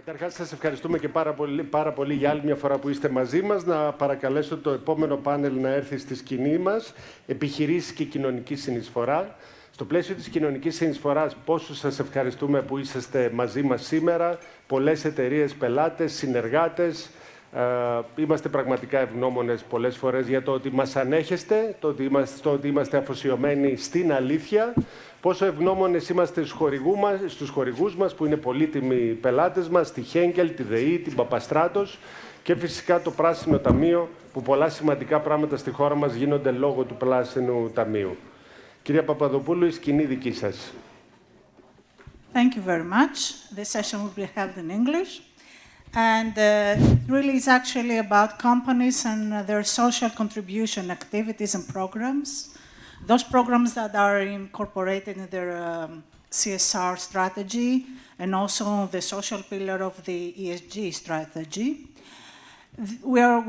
Καταρχάς, σας ευχαριστούμε και πάρα πολύ για άλλη μια φορά που είστε μαζί μας. Να παρακαλέσω το επόμενο πάνελ να έρθει στη σκηνή μας. Επιχειρήσεις και κοινωνική συνεισφορά. Στο πλαίσιο της κοινωνικής συνεισφοράς, πόσο σας ευχαριστούμε που είσαστε μαζί μας σήμερα. Πολλές εταιρείες, πελάτες, συνεργάτες. Είμαστε πραγματικά ευγνώμονες πολλές φορές για το ότι μας ανέχεστε, το ότι είμαστε αφοσιωμένοι στην αλήθεια. Πόσο ευγνώμονες είμαστε στους χορηγούς μας, που είναι πολύτιμοι πελάτες μας, τη Henkel, τη ΔΕΗ, την Παπαστράτος και φυσικά το Πράσινο Ταμείο, που πολλά σημαντικά πράγματα στη χώρα μας γίνονται λόγω του Πράσινου Ταμείου. Κυρία Παπαδοπούλου, η σκηνή δική σας. Thank you very much. This session will be held in English. And really is actually about companies and their social contribution activities and programs. Those programs that are incorporated in their CSR strategy and also the social pillar of the ESG strategy.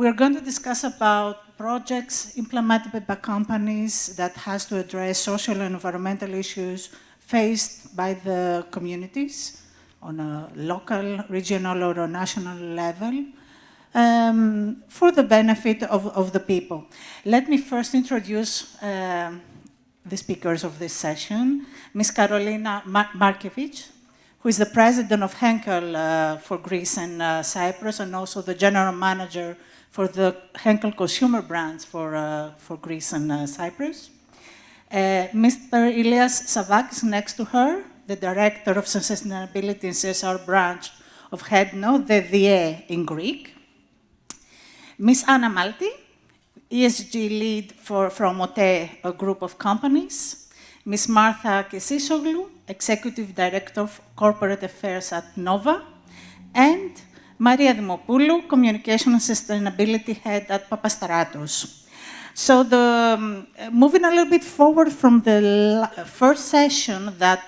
We're going to discuss about projects implemented by companies that has to address social and environmental issues faced by the communities on a local, regional, or a national level for the benefit of the people. Let me first introduce the speakers of this session. Ms. Karolina Markiewicz, who is the president of Henkel for Greece and Cyprus, and also the general manager for the Henkel consumer brands for Greece and Cyprus. Mr. Ilias Savakis next to her, the director of sustainability and CSR branch of HEDNO, the DIE in Greek. Ms. Anna Malti, ESG lead from OTE, a group of companies. Ms. Martha Kesisoglu, executive director of corporate affairs at Nova. And Maria Dimopoulou, communication and sustainability head at Papastratos. So moving a little bit forward from the first session that,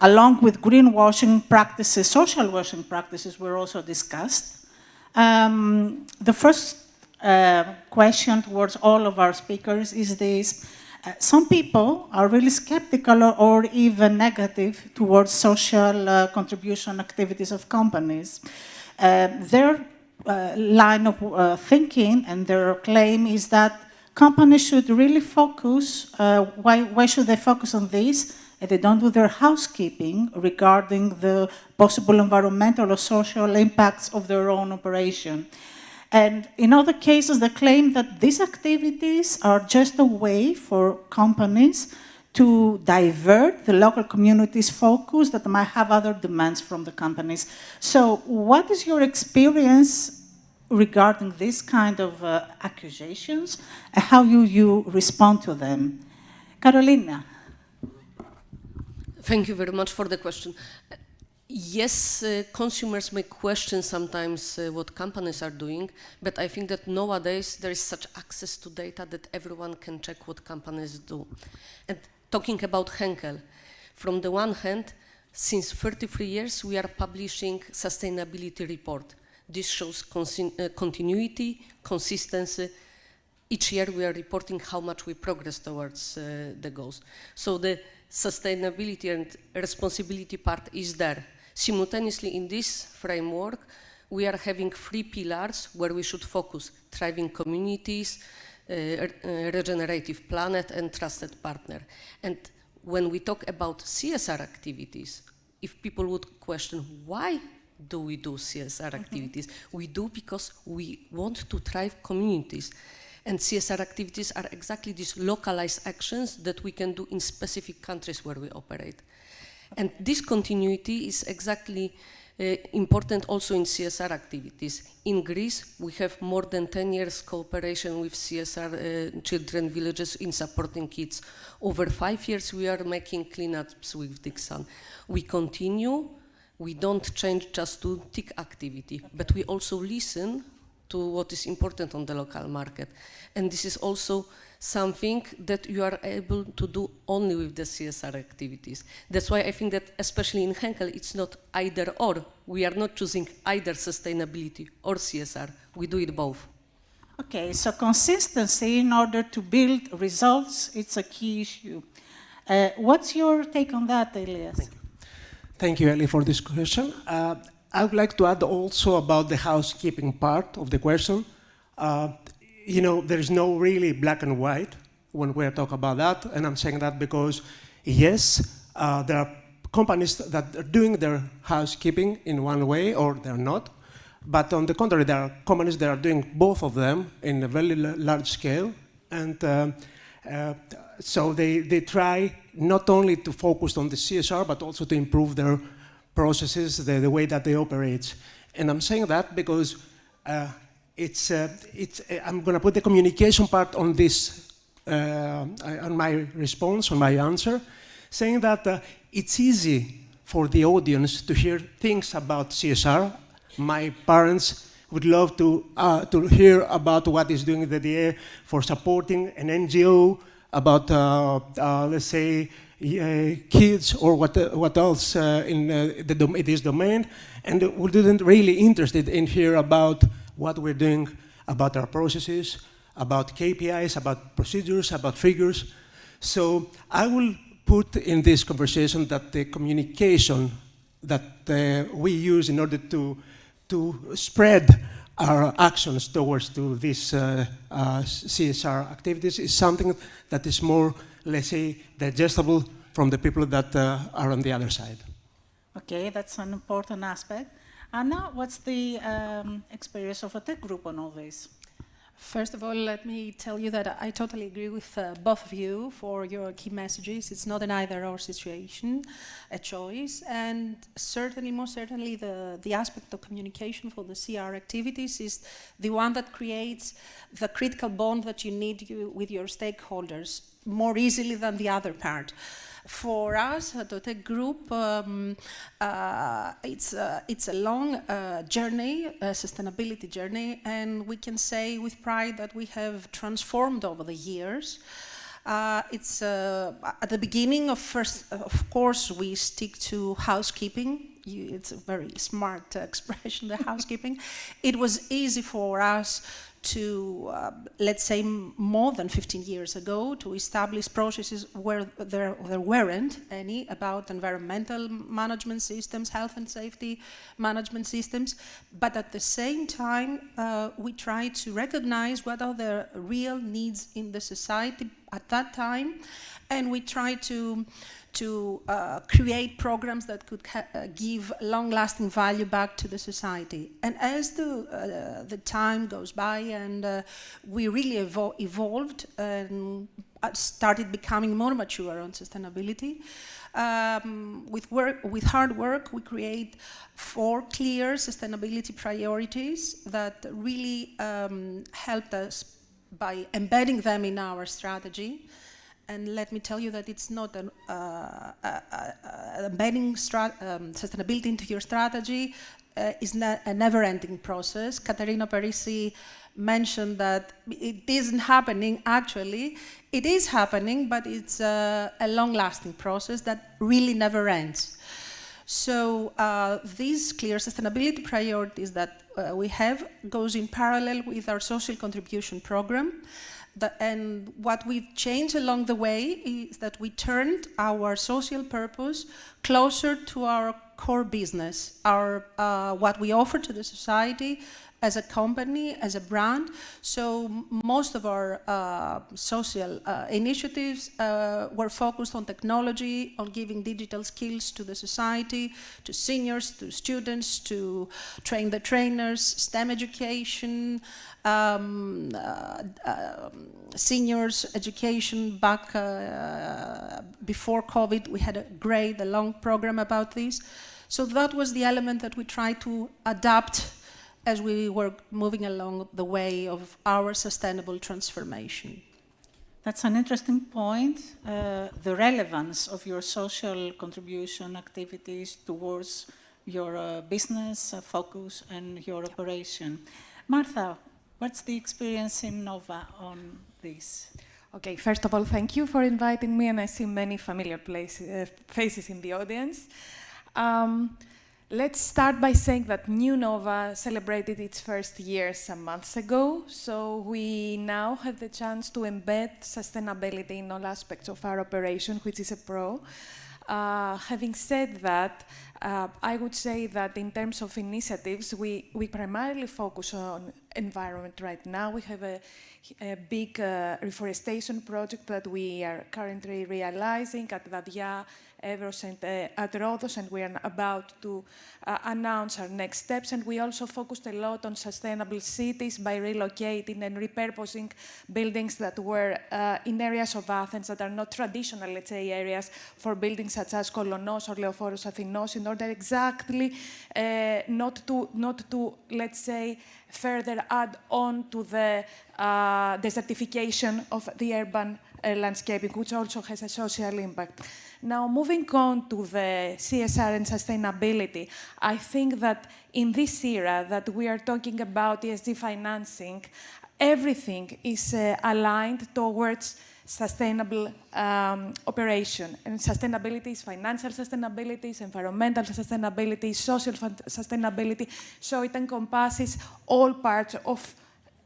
along with greenwashing practices, social washing practices were also discussed. The first question towards all of our speakers is this. Some people are really skeptical or even negative towards social contribution activities of companies. Their line of thinking and their claim is that companies should really focus, why should they focus on this? If they don't do their housekeeping regarding the possible environmental or social impacts of their own operation. And in other cases, they claim that these activities are just a way for companies to divert the local community's focus that might have other demands from the companies. So what is your experience regarding this kind of accusations and how you respond to them? Carolina. Thank you very much for the question. Yes, consumers may question sometimes what companies are doing, but I think that nowadays there is such access to data that everyone can check what companies do. And talking about Henkel, from the one hand, since 33 years we are publishing sustainability report. This shows continuity, consistency. Each year we are reporting how much we progress towards the goals. So the sustainability and responsibility part is there. Simultaneously, in this framework, we are having 3 pillars where we should focus: thriving communities, regenerative planet, and trusted partner. And when we talk about CSR activities, if people would question why do we do CSR activities, we do because we want to thrive communities. And CSR activities are exactly these localized actions that we can do in specific countries where we operate. And this continuity is exactly important also in CSR activities. In Greece, we have more than 10 years cooperation with CSR children villages in supporting kids. Over 5 years, we are making cleanups with Dixon. We continue, we don't change just to tick activity, but we also listen to what is important on the local market. And this is also something that you are able to do only with the CSR activities. That's why I think that especially in Henkel, it's not either or. We are not choosing either sustainability or CSR. We do it both. Okay, so consistency in order to build results, it's a key issue. What's your take on that, Elias? Thank you, Ellie, for this question. I would like to add also about the housekeeping part of the question. You know, there is no really black and white when we're talking about that, and I'm saying that because, yes, there are companies that are doing their housekeeping in one way or they're not, but on the contrary, there are companies that are doing both of them in a very large scale, and so they try not only to focus on the CSR, but also to improve their processes, the way that they operate. And I'm saying that because I'm going to put the communication part on this, on my response, on my answer, saying that it's easy for the audience to hear things about CSR. My parents would love to hear about what is doing the DA for supporting an NGO, about, let's say, kids or what else in this domain, and we didn't really interested in hear about what we're doing, about our processes, about KPIs, about procedures, about figures. So I will put in this conversation that the communication that we use in order to spread our actions towards to these CSR activities is something that is more, let's say, digestible from the people that are on the other side. Okay, that's an important aspect. Anna, what's the experience of a tech group on all this? First of all, let me tell you that I totally agree with both of you for your key messages. It's not an either-or situation, a choice, and certainly, most certainly, the aspect of communication for the CR activities is the one that creates the critical bond that you need with your stakeholders more easily than the other part. For us at the tech group, it's a long journey, a sustainability journey, and we can say with pride that we have transformed over the years. It's at the beginning of course, we stick to housekeeping. It's a very smart expression, the housekeeping. It was easy for us to, let's say, more than 15 years ago, to establish processes where there weren't any about environmental management systems, health and safety management systems. But at the same time, we try to recognize what are the real needs in the society at that time, and we try to create programs that could give long-lasting value back to the society. And as the time goes by and we really evolved and started becoming more mature on sustainability, with hard work, we create 4 clear sustainability priorities that really helped us by embedding them in our strategy. And let me tell you that it's not embedding sustainability into your strategy is a never-ending process. Caterina Parisi mentioned that it isn't happening. Actually, it is happening, but it's a long-lasting process that really never ends. So these clear sustainability priorities that we have goes in parallel with our social contribution program. And what we've changed along the way is that we turned our social purpose closer to our core business, what we offer to the society as a company, as a brand. So most of our social initiatives were focused on technology, on giving digital skills to the society, to seniors, to students, to train the trainers, STEM education, seniors education. Back before COVID, we had a long program about this. So that was the element that we tried to adapt as we were moving along the way of our sustainable transformation. That's an interesting point, the relevance of your social contribution activities towards your business focus and your operation. Martha, what's the experience in Nova on this? Okay, first of all, thank you for inviting me, and I see many familiar faces in the audience. Let's start by saying that New Nova celebrated its first year some months ago, so we now have the chance to embed sustainability in all aspects of our operation, which is a pro. Having said that, I would say that in terms of initiatives, we primarily focus on environment right now. We have a big reforestation project that we are currently realizing at Kada, Evros, and at Rhodos, and we are about to announce our next steps. And we also focused a lot on sustainable cities by relocating and repurposing buildings that were in areas of Athens that are not traditional, let's say, areas for buildings such as Kolonos or Leoforos Athinos, in order exactly not to, let's say, further add on to the desertification of the urban landscaping, which also has a social impact. Now, moving on to the CSR and sustainability, I think that in this era that we are talking about ESG financing, everything is aligned towards sustainable operation. And sustainability is financial sustainability, is environmental sustainability, social sustainability, so it encompasses all parts of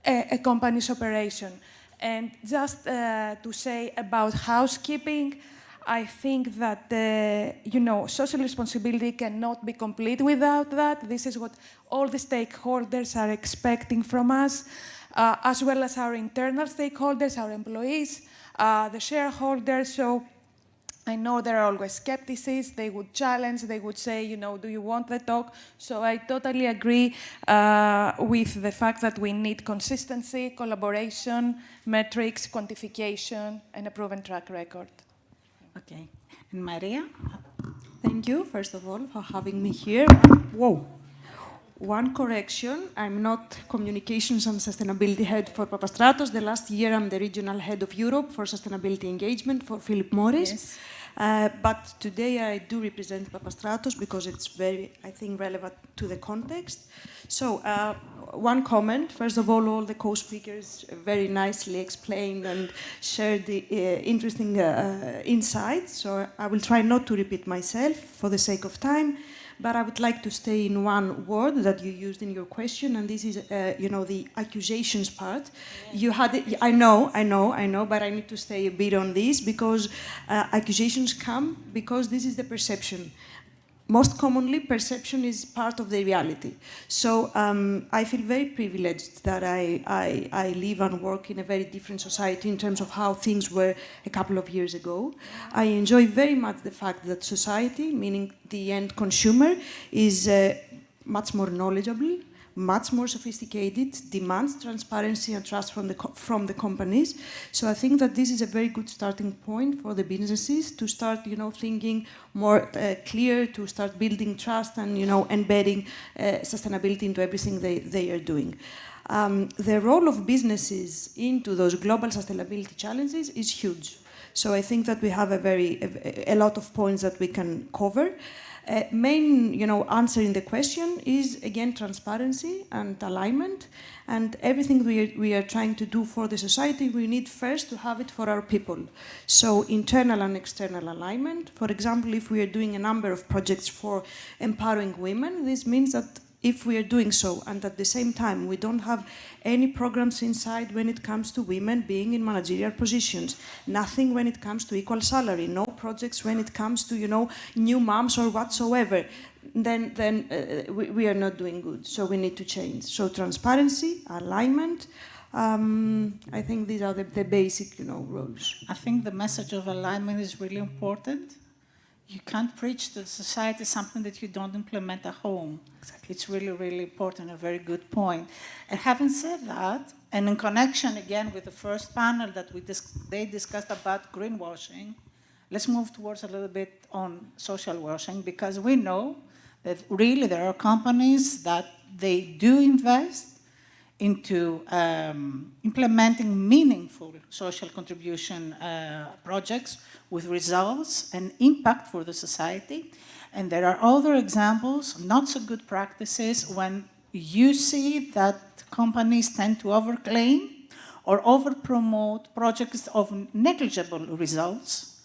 a company's operation. And just to say about housekeeping, I think that, social responsibility cannot be complete without that. This is what all the stakeholders are expecting from us, as well as our internal stakeholders, our employees, the shareholders. So I know there are always skeptics. They would challenge. They would say, do you want the talk? So I totally agree with the fact that we need consistency, collaboration, metrics, quantification, and a proven track record. Okay. And Maria? Thank you, first of all, for having me here. Whoa. One correction, I'm not Communications and Sustainability Head for Papastratos. The last year, I'm the Regional Head of Europe for Sustainability Engagement for Philip Morris. Yes. But today, I do represent Papastratos because it's very, I think, relevant to the context. So, one comment. First of all the co-speakers very nicely explained and shared the interesting insights. So I will try not to repeat myself for the sake of time. But I would like to stay in one word that you used in your question, and this is, the accusations part. You had, I know, but I need to stay a bit on this because accusations come because this is the perception. Most commonly, perception is part of the reality. So I feel very privileged that I live and work in a very different society in terms of how things were a couple of years ago. I enjoy very much the fact that society, meaning the end consumer, is much more knowledgeable, much more sophisticated, demands transparency and trust from the companies. So I think that this is a very good starting point for the businesses to start, thinking more clear, to start building trust and, embedding sustainability into everything they are doing. The role of businesses into those global sustainability challenges is huge. So I think that we have a lot of points that we can cover. Main, answering the question is, again, transparency and alignment. And everything we are trying to do for the society, we need first to have it for our people. So internal and external alignment. For example, if we are doing a number of projects for empowering women, this means that if we are doing so, and at the same time we don't have any programs inside when it comes to women being in managerial positions, nothing when it comes to equal salary, no projects when it comes to, new moms or whatsoever, then we are not doing good. So we need to change. So transparency, alignment, I think these are the basic, roles. I think the message of alignment is really important. You can't preach to the society something that you don't implement at home. Exactly. It's really, really important, a very good point. And having said that, and in connection again with the first panel that they discussed about greenwashing, let's move towards a little bit on social washing, because we know that really there are companies that they do invest into implementing meaningful social contribution projects with results and impact for the society. And there are other examples, not so good practices, when you see that companies tend to overclaim or overpromote projects of negligible results,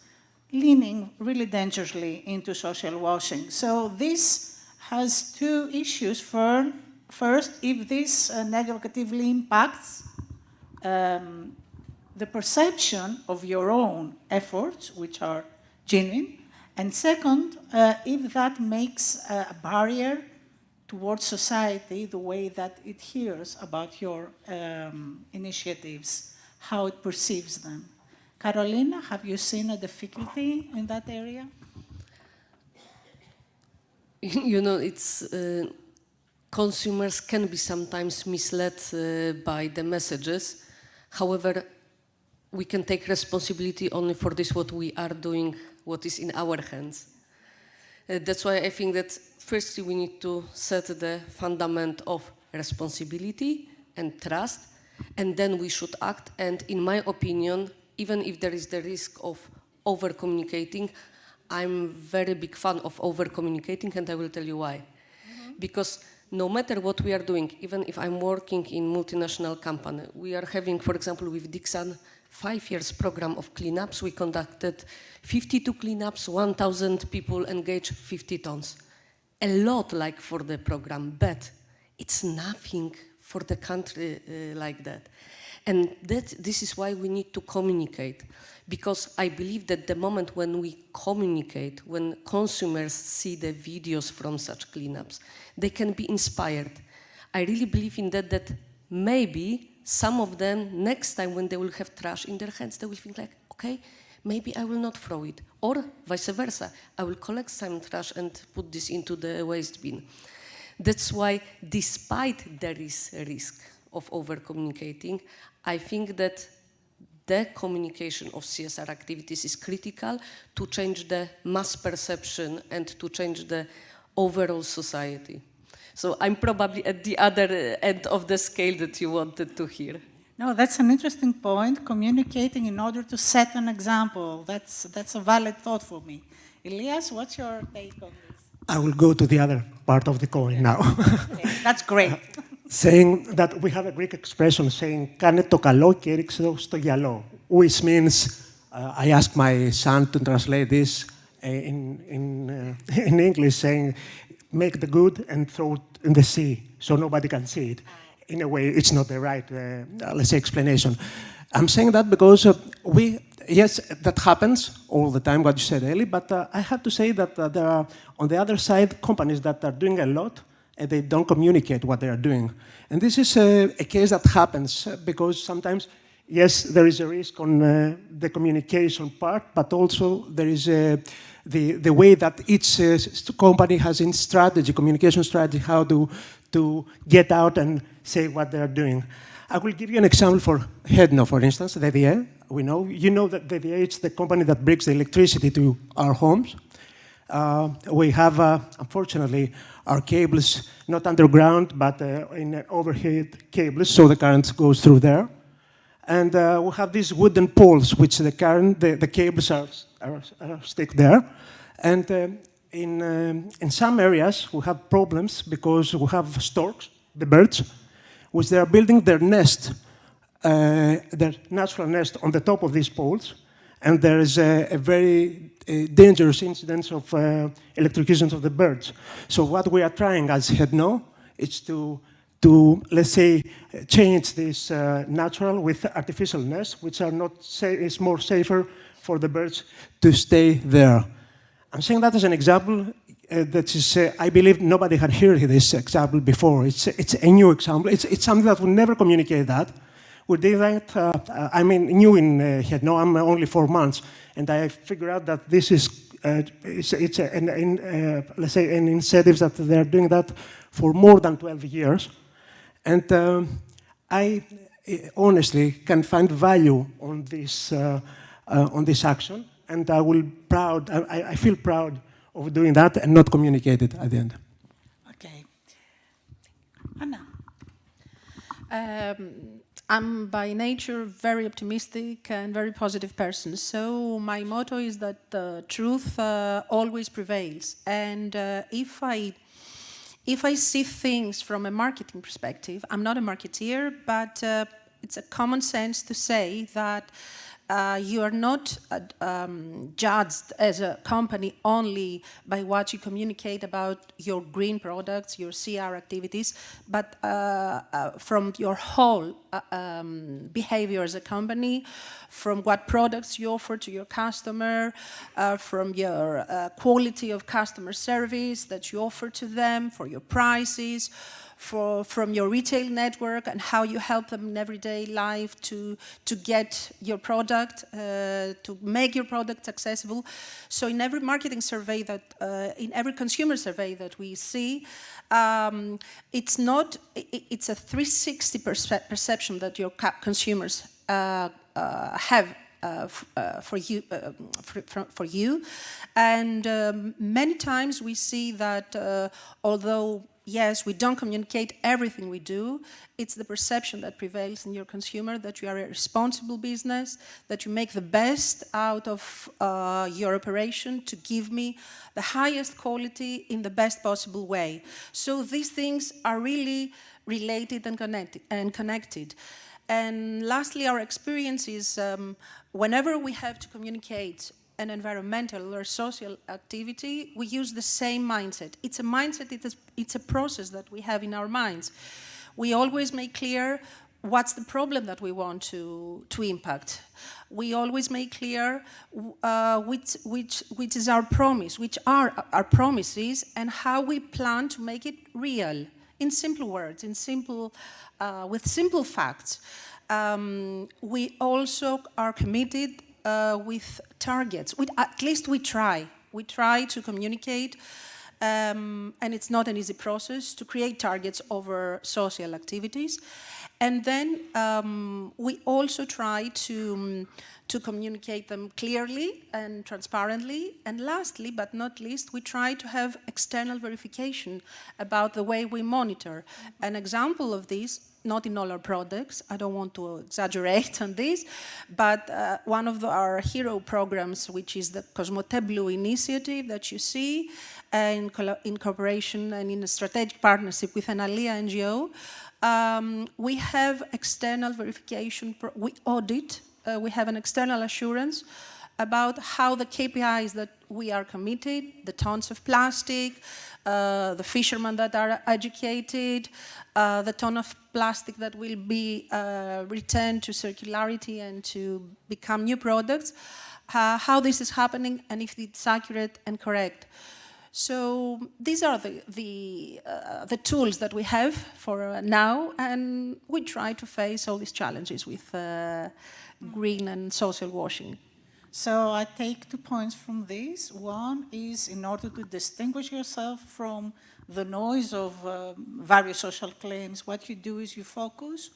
leaning really dangerously into social washing. So this has two issues. First, if this negatively impacts the perception of your own efforts, which are genuine, And second, if that makes a barrier towards society, the way that it hears about your initiatives, how it perceives them. Carolina, have you seen a difficulty in that area? You know, it's consumers can be sometimes misled by the messages. However, we can take responsibility only for this, what we are doing, what is in our hands. That's why I think that firstly we need to set the fundament of responsibility and trust, and then we should act. And in my opinion, even if there is the risk of over-communicating, I'm very big fan of over-communicating, and I will tell you why. Because no matter what we are doing, even if I'm working in multinational company, we are having, for example, with Dixon, 5 years program of cleanups. We conducted 52 cleanups, 1,000 people engaged, 50 tons. A lot like for the program, but it's nothing for the country like that. And this is why we need to communicate, because I believe that the moment when we communicate, when consumers see the videos from such cleanups, they can be inspired. I really believe in that maybe some of them, next time when they will have trash in their hands, they will think like, okay, maybe I will not throw it. Or vice versa, I will collect some trash and put this into the waste bin. That's why, despite there is a risk of over-communicating, I think that the communication of CSR activities is critical to change the mass perception and to change the overall society. So I'm probably at the other end of the scale that you wanted to hear. No, that's an interesting point, communicating in order to set an example. That's a valid thought for me. Elias, what's your take on this? I will go to the other part of the coin now. Okay, that's great. Saying that we have a Greek expression saying "κάνε το καλό και ρίξε το στο γυαλό," which means I asked my son to translate this in English, saying make the good and throw it in the sea so nobody can see it. In a way, it's not the right, let's say, explanation. I'm saying that because yes, that happens all the time, what you said, Eli, but I have to say that there are, on the other side, companies that are doing a lot and they don't communicate what they are doing. And this is a case that happens because sometimes, yes, there is a risk on the communication part, but also there is the way that each company has in strategy, communication strategy, how to get out and say what they are doing. I will give you an example for Hedno, for instance, VVE. You know that VVE is the company that brings the electricity to our homes. We have, unfortunately, our cables not underground, but in overhead cables, so the current goes through there. And we have these wooden poles, which the cables are stick there. And in some areas, we have problems because we have storks, the birds, which they are building their nest, their natural nest on the top of these poles. And there is a very dangerous incidence of electrocutions of the birds. So what we are trying as Hedno is to let's say, change this natural with artificial nests, which are not is more safer for the birds to stay there. I'm saying that as an example that is, I believe nobody had heard this example before. It's a new example. It's something that we never communicate that. We did that, I'm new in Hedno, I'm only 4 months, and I figured out that this is, let's say, an incentive that they're doing that for more than 12 years. And I honestly can find value on this action, and I feel proud of doing that and not communicate it at the end. Okay. Anna. I'm by nature very optimistic and very positive person. So my motto is that the truth always prevails. And if I see things from a marketing perspective, I'm not a marketeer, but it's a common sense to say that You are not judged as a company only by what you communicate about your green products, your CR activities, but from your whole behavior as a company, from what products you offer to your customer, from your quality of customer service that you offer to them, for your prices, from your retail network and how you help them in everyday life to get your product, to make your product accessible. So in every marketing survey in every consumer survey that we see, it's a 360 perception that your consumers have for you. And many times we see that although yes, we don't communicate everything we do, it's the perception that prevails in your consumer that you are a responsible business, that you make the best out of your operation to give me the highest quality in the best possible way. So these things are really related and connected. And lastly, our experience is whenever we have to communicate an environmental or social activity, we use the same mindset. It's a mindset, it's a process that we have in our minds. We always make clear what's the problem that we want to impact. We always make clear which is our promise, which are our promises, and how we plan to make it real, in simple words, with simple facts. We also are committed with targets. At least we try. We try to communicate, and it's not an easy process to create targets over social activities. And then we also try to communicate them clearly and transparently. And lastly, but not least, we try to have external verification about the way we monitor. An example of this, not in all our products, I don't want to exaggerate on this, but one of our hero programs, which is the Cosmote Blue initiative that you see, in cooperation and in a strategic partnership with an ALIA NGO, we have external verification, we audit, we have an external assurance about how the KPIs that we are committed, the tons of plastic, the fishermen that are educated, the ton of plastic that will be returned to circularity and to become new products, how this is happening and if it's accurate and correct. So these are the tools that we have for now, and we try to face all these challenges with green and social washing. So I take 2 points from this. One is, in order to distinguish yourself from the noise of various social claims, what you do is you focus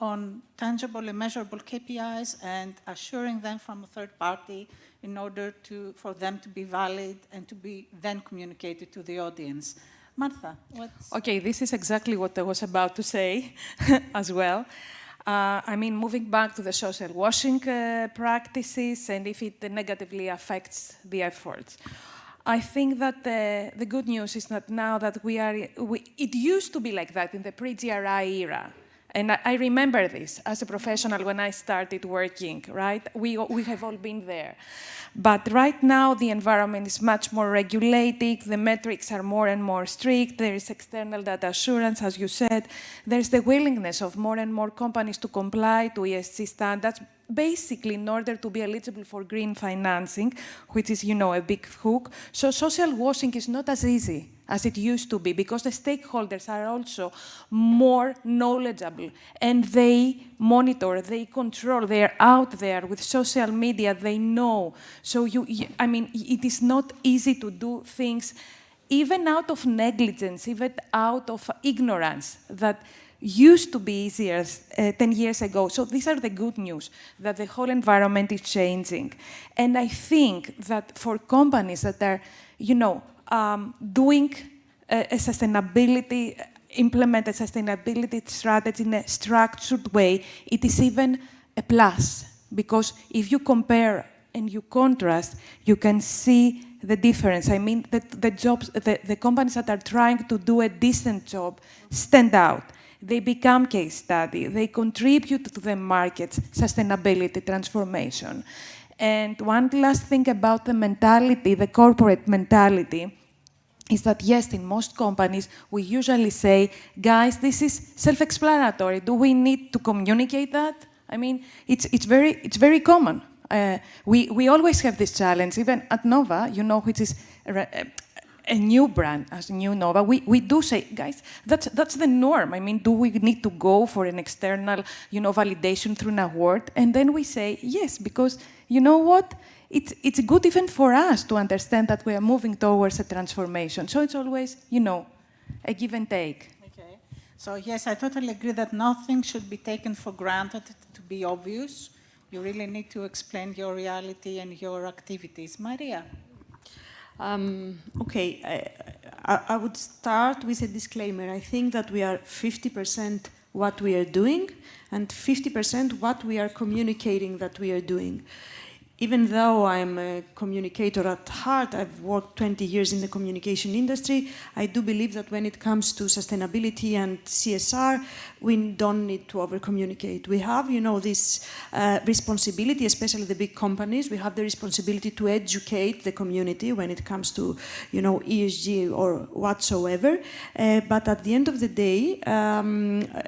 on tangible and measurable KPIs and assuring them from a third party in order for them to be valid and to be then communicated to the audience. Martha, what's... Okay, this is exactly what I was about to say as well. I mean, moving back to the social washing practices and if it negatively affects the efforts. I think that the good news is that now that it used to be like that in the pre-GRI era. And I remember this as a professional when I started working, right? We have all been there. But right now, the environment is much more regulated. The metrics are more and more strict. There is external data assurance, as you said. There's the willingness of more and more companies to comply to ESG standards, basically in order to be eligible for green financing, which is, you know, a big hook. So social washing is not as easy as it used to be, because the stakeholders are also more knowledgeable, and they monitor, they control, they are out there with social media, they know. So, I mean, it is not easy to do things, even out of negligence, even out of ignorance, that used to be easier 10 years ago. So these are the good news, that the whole environment is changing. And I think that for companies that are, you know, doing implement a sustainability strategy in a structured way, it is even a plus. Because if you compare and you contrast, you can see the difference. I mean, the companies that are trying to do a decent job stand out. they become case study, they contribute to the market's sustainability transformation. And one last thing about the mentality, the corporate mentality, is that yes, in most companies, we usually say, guys, this is self-explanatory. Do we need to communicate that? I mean, it's very common. We always have this challenge, even at Nova, you know, which is a new brand, as new Nova, we do say, guys, that's the norm. I mean, do we need to go for an external, you know, validation through an award? And then we say, yes, because you know what? It's good even for us to understand that we are moving towards a transformation. So it's always, you know, a give and take. Okay. So yes, I totally agree that nothing should be taken for granted to be obvious. You really need to explain your reality and your activities. Maria? Okay, I would start with a disclaimer. I think that we are 50% what we are doing and 50% what we are communicating that we are doing. Even though I'm a communicator at heart, I've worked 20 years in the communication industry, I do believe that when it comes to sustainability and CSR, we don't need to over-communicate. We have, you know, this responsibility, especially the big companies, we have the responsibility to educate the community when it comes to, you know, ESG or whatsoever. But at the end of the day,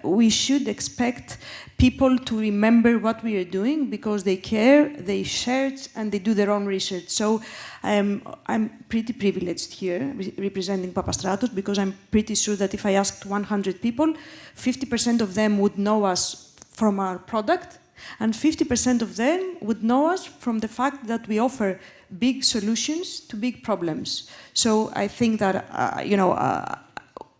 we should expect people to remember what we are doing because they care, they share, and they do their own research. So I'm pretty privileged here representing Papastratos because I'm pretty sure that if I asked 100 people, 50% of them would know us from our product and 50% of them would know us from the fact that we offer big solutions to big problems. So I think that, you know,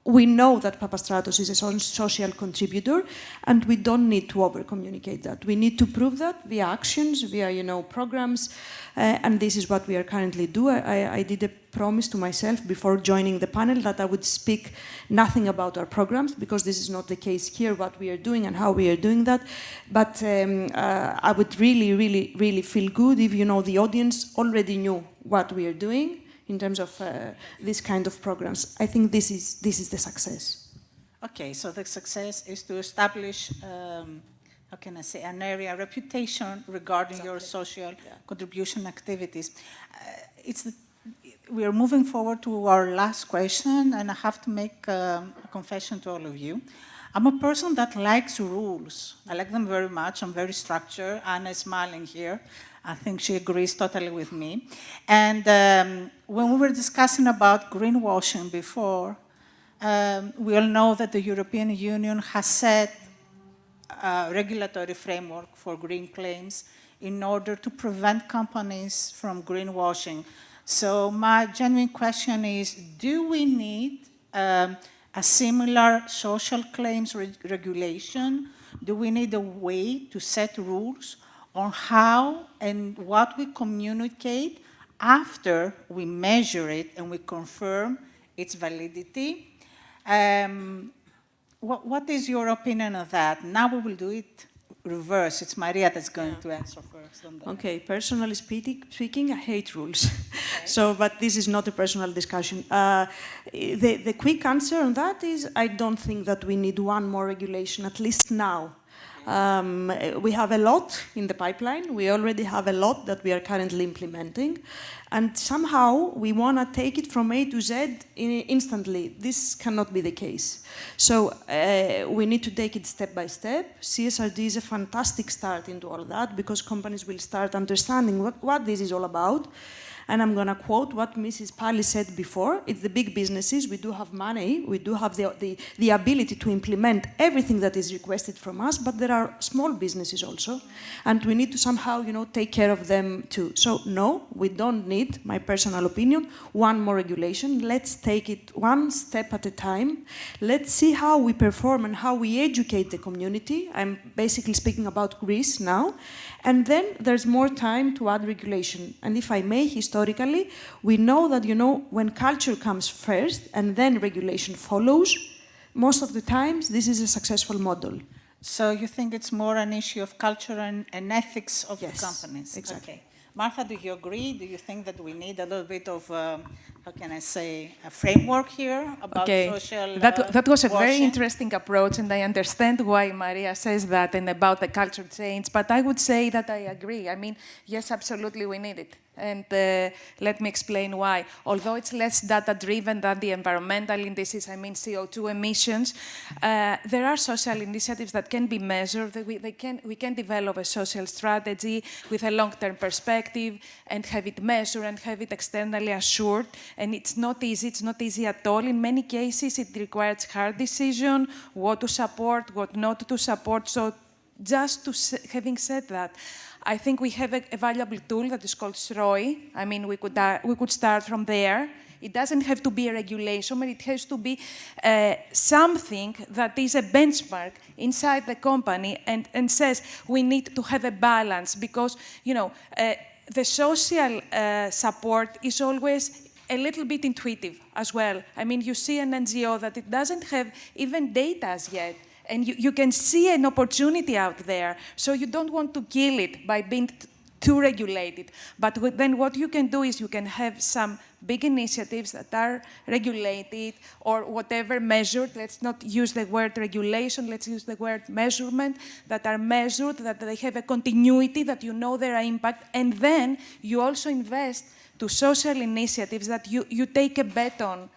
we know that Papastratos is a social contributor, and we don't need to over-communicate that. We need to prove that via actions, via, you know, programs, and this is what we are currently doing. I did a promise to myself before joining the panel that I would speak nothing about our programs, because this is not the case here, what we are doing and how we are doing that. But I would really feel good if, you know, the audience already knew what we are doing in terms of this kind of programs. I think this is the success. Okay, so the success is to establish, how can I say, an area, a reputation regarding your social contribution activities. We are moving forward to our last question, and I have to make a confession to all of you. I'm a person that likes rules. I like them very much. I'm very structured. Anna is smiling here. I think she agrees totally with me. And when we were discussing about greenwashing before, we all know that the European Union has set a regulatory framework for green claims in order to prevent companies from greenwashing. So my genuine question is, do we need a similar social claims regulation? Do we need a way to set rules on how and what we communicate after we measure it and we confirm its validity? What is your opinion on that? Now we will do it reverse. It's Maria that's going to answer first on that. Okay, personally speaking, I hate rules. Okay. So, but this is not a personal discussion. The quick answer on that is I don't think that we need one more regulation, at least now. We have a lot in the pipeline. We already have a lot that we are currently implementing. And somehow we want to take it from A to Z instantly. This cannot be the case. So we need to take it step by step. CSRD is a fantastic start into all that because companies will start understanding what this is all about. And I'm going to quote what Mrs. Pali said before. It's the big businesses. We do have money. We do have the ability to implement everything that is requested from us, but there are small businesses also. And we need to somehow, you know, take care of them too. So no, we don't need, my personal opinion, one more regulation. Let's take it one step at a time. Let's see how we perform and how we educate the community. I'm basically speaking about Greece now. And then there's more time to add regulation. And if I may, historically, we know that, you know, when culture comes first and then regulation follows, most of the times this is a successful model. So you think it's more an issue of culture and ethics of Yes, the companies? Exactly. Okay. Martha, do you agree? Do you think that we need a little bit of, how can I say, a framework here about social That was a very washing? interesting approach, and I understand why Maria says that and about the culture change, but I would say that I agree. I mean, yes, absolutely, we need it. And let me explain why. Although it's less data-driven than the environmental indices, I mean CO2 emissions, there are social initiatives that can be measured. We can develop a social strategy with a long-term perspective and have it measured and have it externally assured. And it's not easy at all. In many cases, it requires hard decision, what to support, what not to support. So having said that, I think we have a valuable tool that is called SROI. I mean, we could start from there. It doesn't have to be a regulation, but it has to be something that is a benchmark inside the company and says we need to have a balance because, you know, the social support is always a little bit intuitive as well. I mean, you see an NGO that it doesn't have even data as yet. And you can see an opportunity out there, so you don't want to kill it by being too regulated. But then what you can do is you can have some big initiatives that are regulated or whatever measured. Let's not use the word regulation, let's use the word measurement, that are measured, that they have a continuity, that you know their impact, and then you also invest to social initiatives that you take a bet on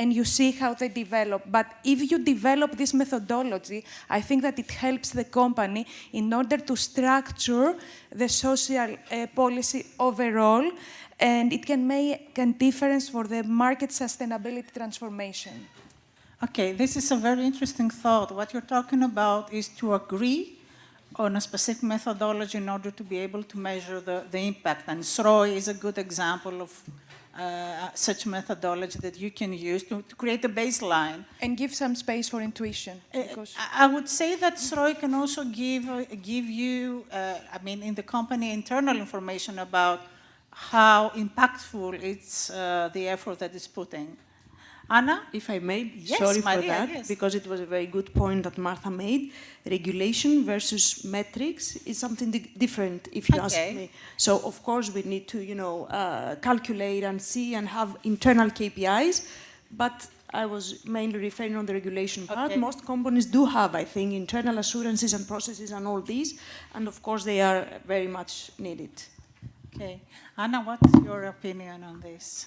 and you see how they develop. But if you develop this methodology, I think that it helps the company in order to structure the social policy overall, and it can make a difference for the market sustainability transformation. Okay, this is a very interesting thought. What you're talking about is to agree on a specific methodology in order to be able to measure the impact. And SROI is a good example of such methodology that you can use to create a baseline. And give some space for intuition. I would say that SROI can also give you, I mean, in the company, internal information about how impactful it's the effort that is putting. Anna? If I may, Yes, sorry Maria, for that, yes. because it was a very good point that Martha made. Regulation versus metrics is something different, if you ask me. So, of course, we need to, you know, calculate and see and have internal KPIs, but I was mainly referring on the regulation part. Okay. Most companies do have, I think, internal assurances and processes and all these, and of course, they are very much needed. Okay. Anna, what's your opinion on this?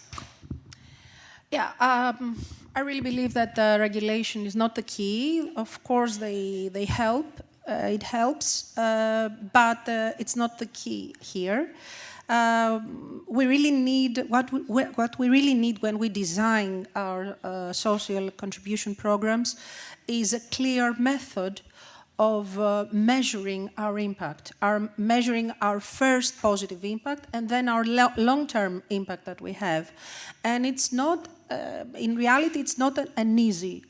Yeah, I really believe that regulation is not the key. Of course, they help. It helps, but it's not the key here. We really need what we really need when we design our social contribution programs is a clear method of measuring our impact, measuring our first positive impact, and then our long-term impact that we have. And it's not, in reality, it's not an easy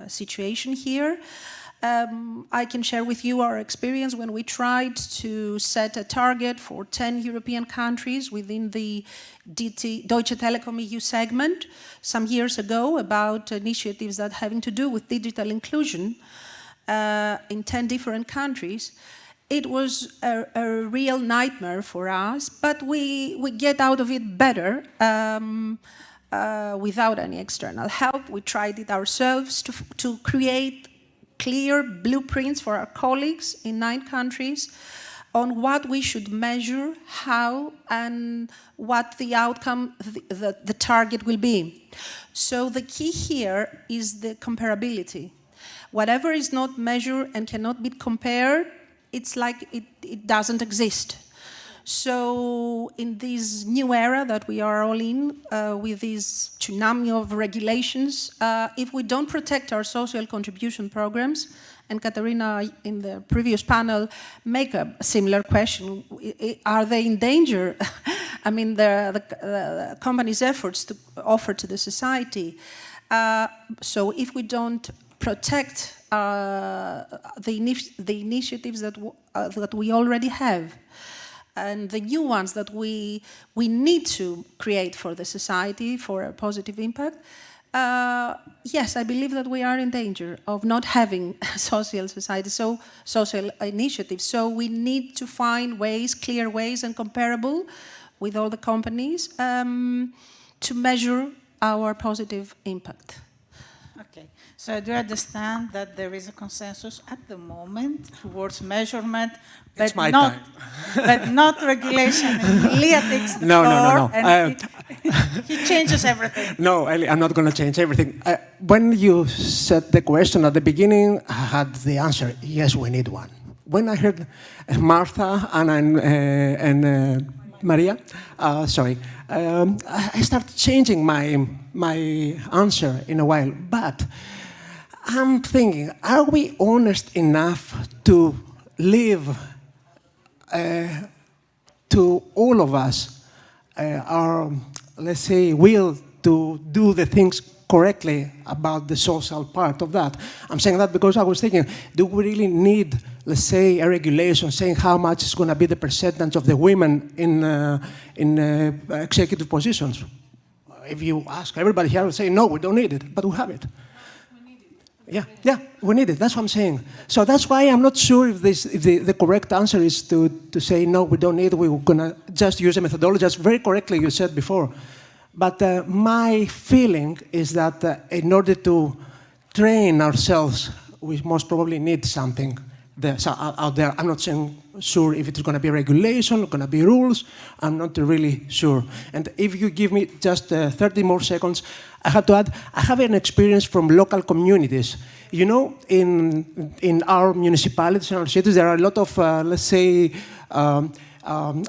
situation here. I can share with you our experience when we tried to set a target for 10 European countries within the Deutsche Telekom EU segment some years ago about initiatives that having to do with digital inclusion. In 10 different countries. It was a real nightmare for us, but we get out of it better without any external help. We tried it ourselves to create clear blueprints for our colleagues in 9 countries on what we should measure, how, and what the outcome, the target will be. So the key here is the comparability. Whatever is not measured and cannot be compared, it's like it doesn't exist. So in this new era that we are all in, with this tsunami of regulations, if we don't protect our social contribution programs, and Katerina in the previous panel make a similar question, are they in danger? I mean, the company's efforts to offer to the society. So if we don't protect the initiatives that we already have and the new ones that we need to create for the society for a positive impact, yes, I believe that we are in danger of not having social society, so social initiatives. So we need to find ways, clear ways, and comparable with all the companies to measure our positive impact. Okay, so I do understand that there is a consensus at the moment towards measurement, but It's my not, time. but not regulation. And Leah takes the floor, and he changes everything. No, Ellie, I'm not going to change everything. When you said the question at the beginning, I had the answer, yes, we need one. When I heard Martha and Maria, I started changing my answer in a while. But I'm thinking, are we honest enough to live to all of us our, let's say, will to do the things correctly about the social part of that? I'm saying that because I was thinking, do we really need, let's say, a regulation saying how much is going to be the percentage of the women in executive positions? If you ask everybody here, will say, no, we don't need it, but we have it. Yeah, we need it. That's what I'm saying. So that's why I'm not sure if the correct answer is to say, no, we don't need it, we're going to just use a methodology, as very correctly you said before. But my feeling is that in order to train ourselves, we most probably need something out there. I'm not sure if it's going to be regulation, going to be rules. I'm not really sure. And if you give me just 30 more seconds, I have to add, I have an experience from local communities. You know, in our municipalities and our cities, there are a lot of, let's say,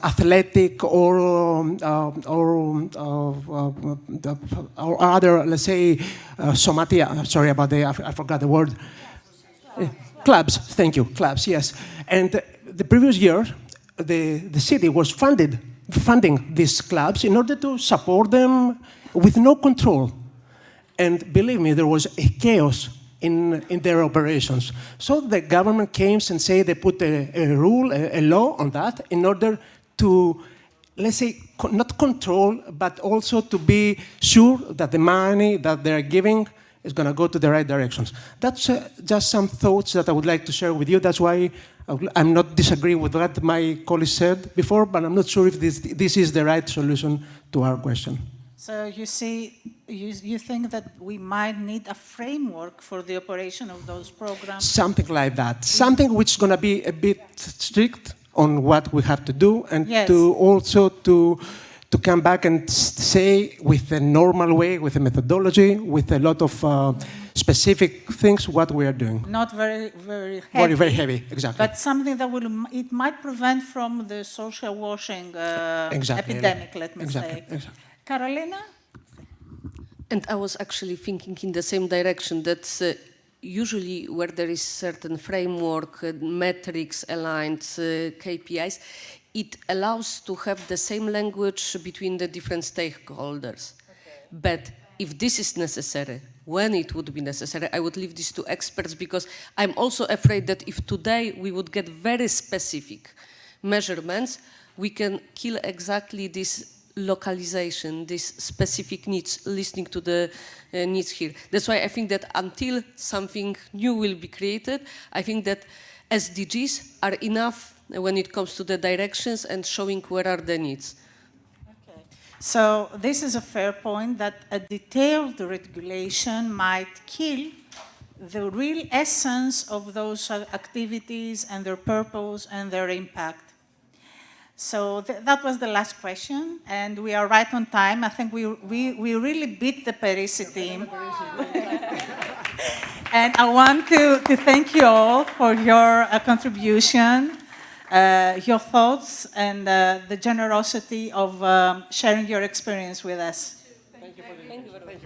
athletic or other, let's say, somatia. Sorry about I forgot the word. Clubs, thank you, clubs, yes. And the previous year, the city was funding these clubs in order to support them with no control. And believe me, there was a chaos in their operations. So the government came and said they put a rule, a law on that in order to, let's say, not control, but also to be sure that the money that they're giving is going to go to the right directions. That's just some thoughts that I would like to share with you. That's why I'm not disagreeing with what my colleague said before, but I'm not sure if this is the right solution to our question. So you see, you think that we might need a framework for the operation of those programs? Something like that. Something which is going to be a bit strict on what we have to do, and yes, to also to come back and say with a normal way, with a methodology, with a lot of specific things what we are doing. Not very, very heavy. Very heavy, exactly. But something that it might prevent from the social washing epidemic, let me say. Exactly. Carolina? And I was actually thinking in the same direction, that usually where there is certain framework, metrics aligned, KPIs, it allows to have the same language between the different stakeholders. Okay. But if this is necessary, when it would be necessary, I would leave this to experts, because I'm also afraid that if today we would get very specific measurements, we can kill exactly this localization, these specific needs, listening to the needs here. That's why I think that until something new will be created, I think that SDGs are enough when it comes to the directions and showing where are the needs. Okay. So this is a fair point, that a detailed regulation might kill the real essence of those activities and their purpose and their impact. So that was the last question, and we are right on time. I think we really beat the Parisi team. And I want to thank you all for your contribution, your thoughts, and the generosity of sharing your experience with us. Thank you very much.